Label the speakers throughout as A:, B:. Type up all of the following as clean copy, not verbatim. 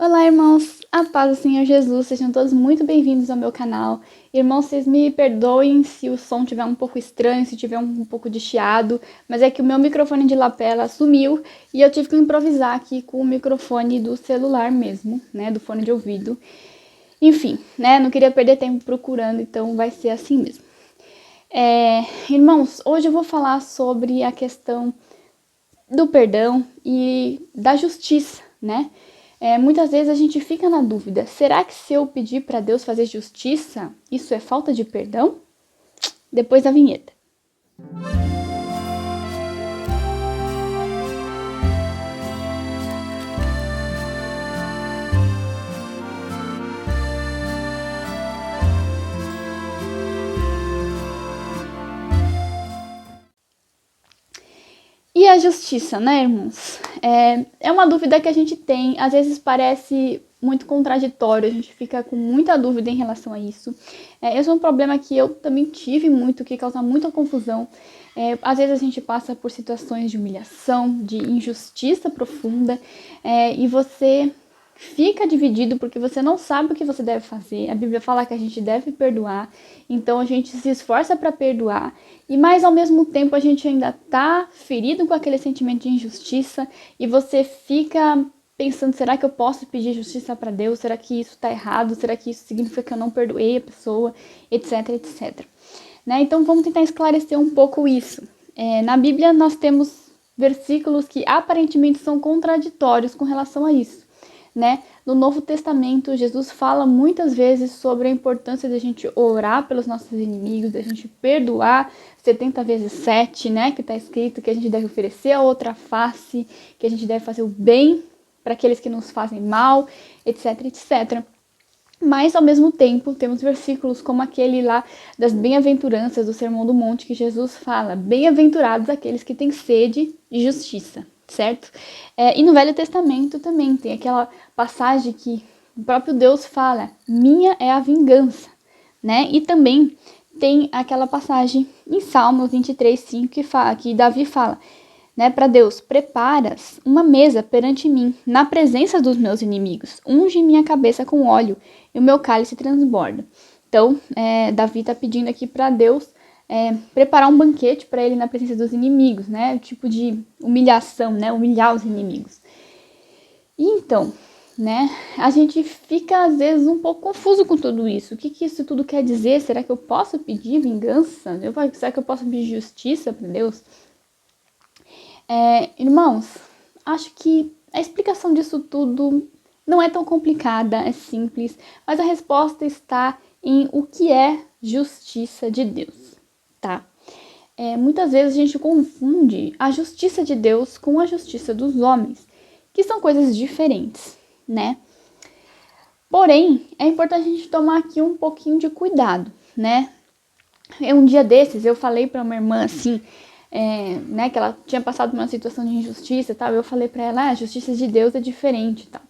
A: Olá, irmãos! A paz do Senhor Jesus, sejam todos muito bem-vindos ao meu canal. Irmãos, vocês me perdoem se o som estiver um pouco estranho, se tiver um pouco de chiado, mas é que o meu microfone de lapela sumiu e eu tive que improvisar aqui com o microfone do celular mesmo, né, do fone de ouvido. Enfim, né, não queria perder tempo procurando, então vai ser assim mesmo. Irmãos, hoje eu vou falar sobre a questão do perdão e da justiça, né? Muitas vezes a gente fica na dúvida, será que se eu pedir para Deus fazer justiça, isso é falta de perdão? Depois da vinheta. E a justiça, né, irmãos? É uma dúvida que a gente tem, às vezes parece muito contraditório, a gente fica com muita dúvida em relação a isso. Esse é um problema que eu também tive muito, que causa muita confusão. Às vezes a gente passa por situações de humilhação, de injustiça profunda, e você fica dividido porque você não sabe o que você deve fazer. A Bíblia fala que a gente deve perdoar, então a gente se esforça para perdoar, mas ao mesmo tempo a gente ainda tá ferido com aquele sentimento de injustiça e você fica pensando, será que eu posso pedir justiça para Deus? Será que isso está errado? Será que isso significa que eu não perdoei a pessoa? Etc, etc. Né? Então vamos tentar esclarecer um pouco isso. Na Bíblia nós temos versículos que aparentemente são contraditórios com relação a isso. Né? No Novo Testamento, Jesus fala muitas vezes sobre a importância da gente orar pelos nossos inimigos, da gente perdoar 70 vezes 7, né? Que está escrito que a gente deve oferecer a outra face, que a gente deve fazer o bem para aqueles que nos fazem mal, etc, etc. Mas, ao mesmo tempo, temos versículos como aquele lá das bem-aventuranças do Sermão do Monte, que Jesus fala, bem-aventurados aqueles que têm sede de justiça, certo? E no Velho Testamento também tem aquela passagem que o próprio Deus fala, minha é a vingança, né? E também tem aquela passagem em Salmos 23:5 que Davi fala, né, para Deus, preparas uma mesa perante mim, na presença dos meus inimigos, unge minha cabeça com óleo e o meu cálice transborda. Então, Davi está pedindo aqui para Deus preparar um banquete para ele na presença dos inimigos, né, o tipo de humilhação, né, humilhar os inimigos. E então, né, a gente fica às vezes um pouco confuso com tudo isso. O que isso tudo quer dizer? Será que eu posso pedir vingança? Será que eu posso pedir justiça para Deus? Irmãos, acho que a explicação disso tudo não é tão complicada, é simples, mas a resposta está em o que é justiça de Deus, tá? Muitas vezes a gente confunde a justiça de Deus com a justiça dos homens, que são coisas diferentes, né? Porém, é importante a gente tomar aqui um pouquinho de cuidado, né? Um dia desses eu falei para uma irmã assim, né, que ela tinha passado por uma situação de injustiça e tal, eu falei para ela, a justiça de Deus é diferente e tal.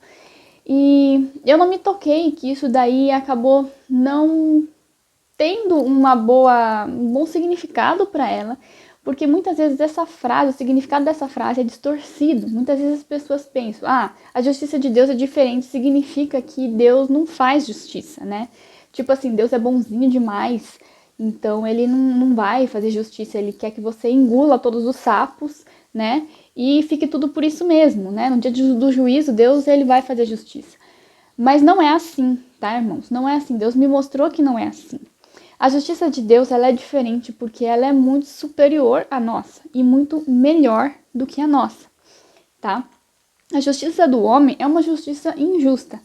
A: E eu não me toquei que isso daí acabou não tendo um bom significado para ela, porque muitas vezes essa frase, o significado dessa frase é distorcido. Muitas vezes as pessoas pensam, a justiça de Deus é diferente, significa que Deus não faz justiça, né? Tipo assim, Deus é bonzinho demais, então ele não vai fazer justiça, ele quer que você engula todos os sapos, né? E fique tudo por isso mesmo, né? No dia do juízo, Deus ele vai fazer justiça. Mas não é assim, tá, irmãos? Não é assim. Deus me mostrou que não é assim. A justiça de Deus ela é diferente porque ela é muito superior à nossa e muito melhor do que a nossa, tá? A justiça do homem é uma justiça injusta,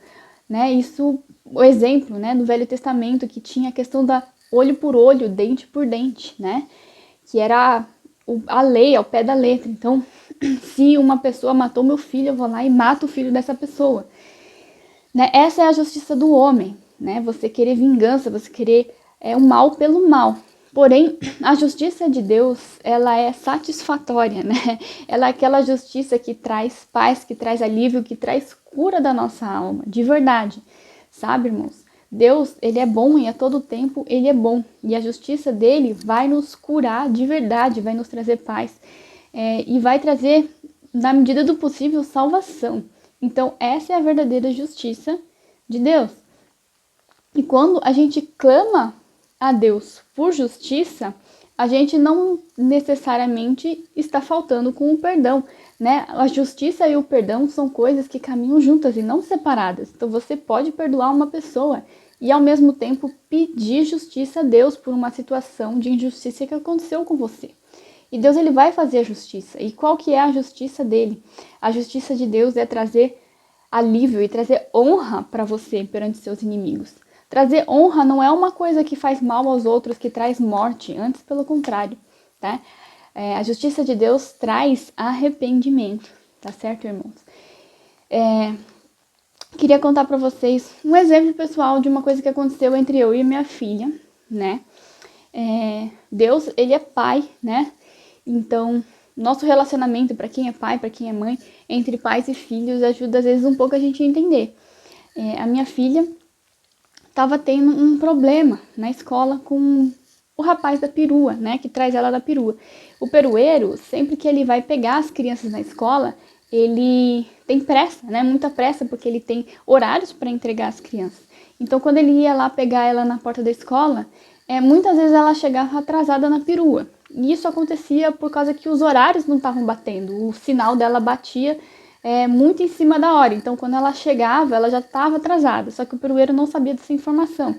A: né? Isso, o exemplo, né, do Velho Testamento que tinha a questão da olho por olho, dente por dente, né? Que era a lei ao pé da letra. Então, se uma pessoa matou meu filho, eu vou lá e mato o filho dessa pessoa. Né? Essa é a justiça do homem, né? Você querer vingança, você querer o mal pelo mal. Porém, a justiça de Deus, ela é satisfatória, né? Ela é aquela justiça que traz paz, que traz alívio, que traz cura da nossa alma, de verdade. Sabe, irmãos? Deus, ele é bom e a todo tempo ele é bom. E a justiça dele vai nos curar de verdade, vai nos trazer paz. E vai trazer, na medida do possível, salvação. Então, essa é a verdadeira justiça de Deus. E quando a gente clama a Deus por justiça, a gente não necessariamente está faltando com o perdão, né? A justiça e o perdão são coisas que caminham juntas e não separadas. Então você pode perdoar uma pessoa e ao mesmo tempo pedir justiça a Deus por uma situação de injustiça que aconteceu com você. E Deus, ele vai fazer a justiça. E qual que é a justiça dele? A justiça de Deus é trazer alívio e trazer honra para você perante seus inimigos. Trazer honra não é uma coisa que faz mal aos outros, que traz morte, antes pelo contrário, tá? A justiça de Deus traz arrependimento, tá certo, irmãos? Queria contar para vocês um exemplo pessoal de uma coisa que aconteceu entre eu e minha filha, né? Deus, ele é pai, né? Então, nosso relacionamento, para quem é pai, para quem é mãe, entre pais e filhos, ajuda às vezes um pouco a gente a entender. A minha filha estava tendo um problema na escola com o rapaz da perua, né, que traz ela da perua. O perueiro, sempre que ele vai pegar as crianças na escola, ele tem pressa, né, muita pressa, porque ele tem horários para entregar as crianças. Então, quando ele ia lá pegar ela na porta da escola, muitas vezes ela chegava atrasada na perua. E isso acontecia por causa que os horários não estavam batendo, o sinal dela batia muito em cima da hora. Então, quando ela chegava, ela já estava atrasada. Só que o perueiro não sabia dessa informação.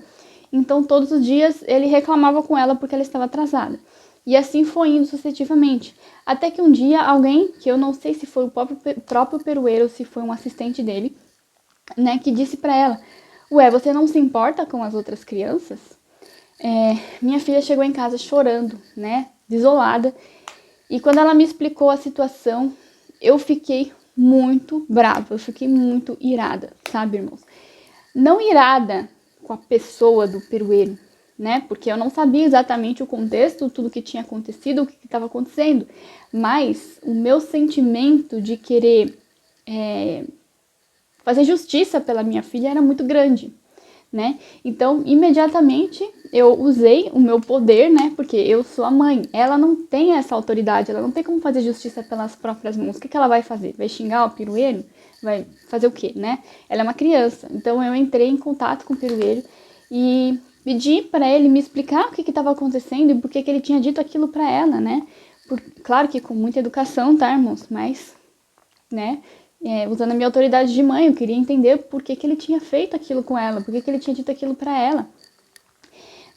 A: Então, todos os dias, ele reclamava com ela porque ela estava atrasada. E assim foi indo sucessivamente. Até que um dia, alguém, que eu não sei se foi o próprio perueiro ou se foi um assistente dele, né, que disse para ela: "Ué, você não se importa com as outras crianças?" Minha filha chegou em casa chorando, né, desolada. E quando ela me explicou a situação, eu fiquei muito brava, eu fiquei muito irada, sabe, irmãos? Não irada com a pessoa do perueiro, né? Porque eu não sabia exatamente o contexto, tudo que tinha acontecido, o que estava acontecendo. Mas o meu sentimento de querer fazer justiça pela minha filha era muito grande, né? Então, imediatamente eu usei o meu poder, né? Porque eu sou a mãe. Ela não tem essa autoridade, ela não tem como fazer justiça pelas próprias mãos. O que ela vai fazer? Vai xingar o perueiro? Vai fazer o quê, né? Ela é uma criança. Então, eu entrei em contato com o perueiro e pedi para ele me explicar o que estava acontecendo e por que ele tinha dito aquilo para ela, né? Claro que com muita educação, tá, irmãos? Mas, né? Usando a minha autoridade de mãe, eu queria entender por que ele tinha feito aquilo com ela, por que ele tinha dito aquilo para ela,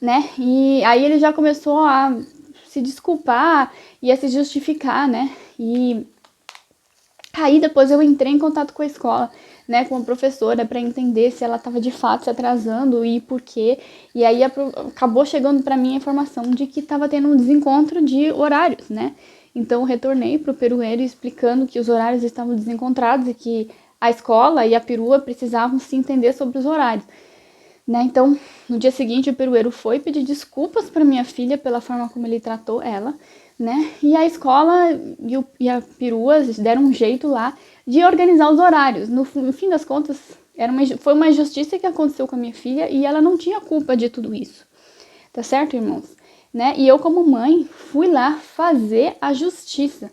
A: né? E aí ele já começou a se desculpar e a se justificar, né? E aí depois eu entrei em contato com a escola, né, com a professora, para entender se ela estava de fato se atrasando e por quê. E aí acabou chegando para mim a informação de que estava tendo um desencontro de horários, né? Então eu retornei pro perueiro explicando que os horários estavam desencontrados e que a escola e a perua precisavam se entender sobre os horários, né? Então, no dia seguinte, o perueiro foi pedir desculpas para minha filha pela forma como ele tratou ela, né? E a escola e a perua deram um jeito lá de organizar os horários. No fim das contas, foi uma injustiça que aconteceu com a minha filha e ela não tinha culpa de tudo isso. Tá certo, irmãos? Né? E eu, como mãe, fui lá fazer a justiça.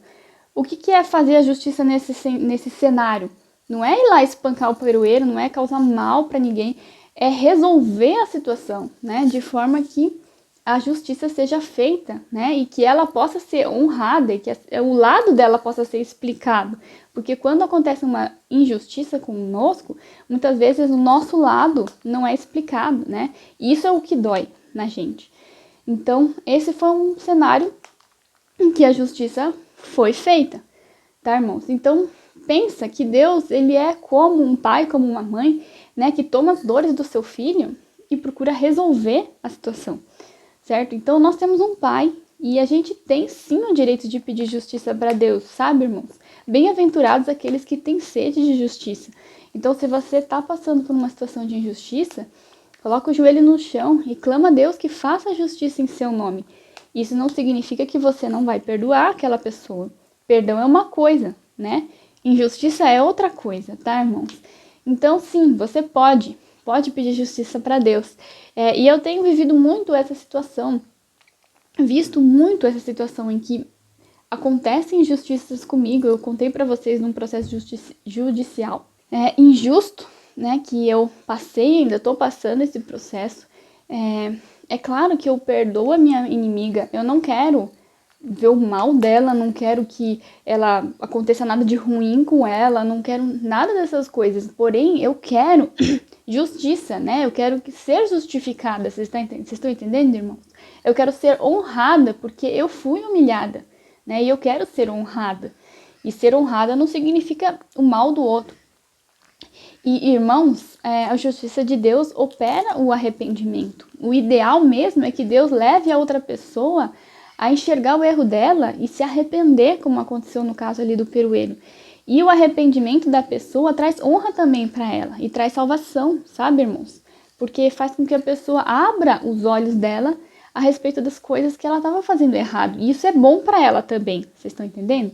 A: O que é fazer a justiça nesse cenário? Não é ir lá espancar o perueiro, não é causar mal para ninguém, é resolver a situação, né? De forma que a justiça seja feita, né? E que ela possa ser honrada e que o lado dela possa ser explicado. Porque quando acontece uma injustiça conosco, muitas vezes o nosso lado não é explicado, né? E isso é o que dói na gente. Então, esse foi um cenário em que a justiça foi feita, tá, irmãos? Então, pensa que Deus, ele é como um pai, como uma mãe, né, que toma as dores do seu filho e procura resolver a situação, certo? Então, nós temos um pai e a gente tem sim o direito de pedir justiça para Deus, sabe, irmãos? Bem-aventurados aqueles que têm sede de justiça. Então, se você está passando por uma situação de injustiça, coloca o joelho no chão e clama a Deus que faça justiça em seu nome. Isso não significa que você não vai perdoar aquela pessoa. Perdão é uma coisa, né? Injustiça é outra coisa, tá, irmãos? Então, sim, você pode pedir justiça para Deus. E eu tenho vivido muito essa situação, visto muito essa situação em que acontecem injustiças comigo. Eu contei para vocês num processo judicial injusto, né, que eu passei, ainda estou passando esse processo. É claro que eu perdoo a minha inimiga, eu não quero ver o mal dela, não quero que ela aconteça nada de ruim com ela, não quero nada dessas coisas. Porém, eu quero justiça, né? Eu quero ser justificada. Vocês estão entendendo, irmãos? Eu quero ser honrada porque eu fui humilhada, né? E eu quero ser honrada. E ser honrada não significa o mal do outro. E, irmãos, a justiça de Deus opera o arrependimento. O ideal mesmo é que Deus leve a outra pessoa a enxergar o erro dela e se arrepender, como aconteceu no caso ali do peroeiro. E o arrependimento da pessoa traz honra também para ela e traz salvação, sabe, irmãos? Porque faz com que a pessoa abra os olhos dela a respeito das coisas que ela estava fazendo errado. E isso é bom para ela também, vocês estão entendendo?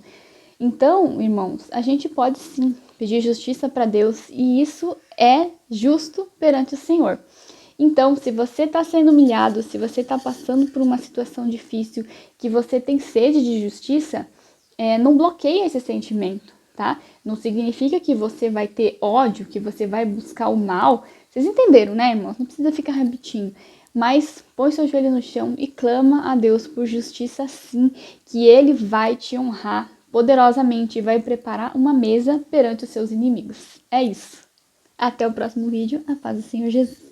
A: Então, irmãos, a gente pode sim pedir justiça para Deus e isso é justo perante o Senhor. Então, se você está sendo humilhado, se você está passando por uma situação difícil, que você tem sede de justiça, não bloqueie esse sentimento, tá? Não significa que você vai ter ódio, que você vai buscar o mal. Vocês entenderam, né, irmãos? Não precisa ficar repetindo. Mas põe seu joelho no chão e clama a Deus por justiça sim, que Ele vai te honrar poderosamente e vai preparar uma mesa perante os seus inimigos. É isso. Até o próximo vídeo. A paz do Senhor Jesus.